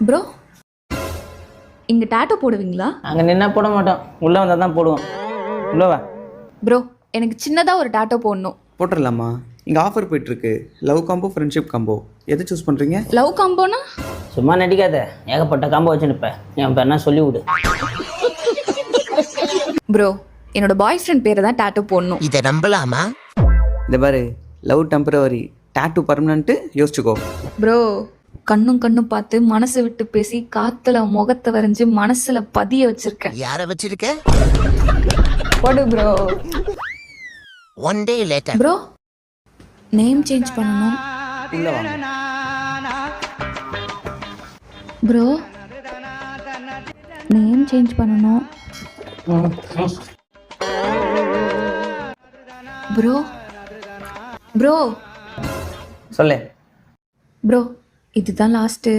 Bro, இங்க tattoo போடுவீங்களா? அங்கே நின்னா போட மாட்டோம், உள்ளே வந்தால் தான் போடுவோம். உள்ளவா? ப்ரோ, எனக்கு சின்னதா ஒரு டாட்டூ போடணும். போட்டுடலாமா? இங்கே ஆஃபர் போயிட்டுருக்கு. Love combo, friendship combo. எது சூஸ் பண்ணுறீங்க? லவ் காம்போனா? சும்மா நடிக்காத, ஏகப்பட்ட காம்போ வச்சு நிற்பேன். என் பேர்னா சொல்லி விடு. ப்ரோ, என்னோட பாய் ஃப்ரெண்ட் பேரை தான் டாட்டூ போடணும். இதை நம்பலாமா? இந்த பாரு, லவ் டெம்பரவரி, டாட்டூ பர்மனன்ட்டு, யோசிச்சுக்கோ. ப்ரோ, கண்ணும் கண்ணும் பார்த்து மனசு விட்டு பேசி காத்துல முகத்தை வரைஞ்சு மனசுல பதிய வச்சிருக்கேன். யார வச்சிருக்க? போடு bro. One day later. Bro, name change பண்ணணும். இல்லை வாங்க. ப்ரோ, நேம் சேஞ்ச் பண்ணணும். ப்ரோ ப்ரோ சொல்லு. ப்ரோ, இதுதான் லாஸ்ட்டு.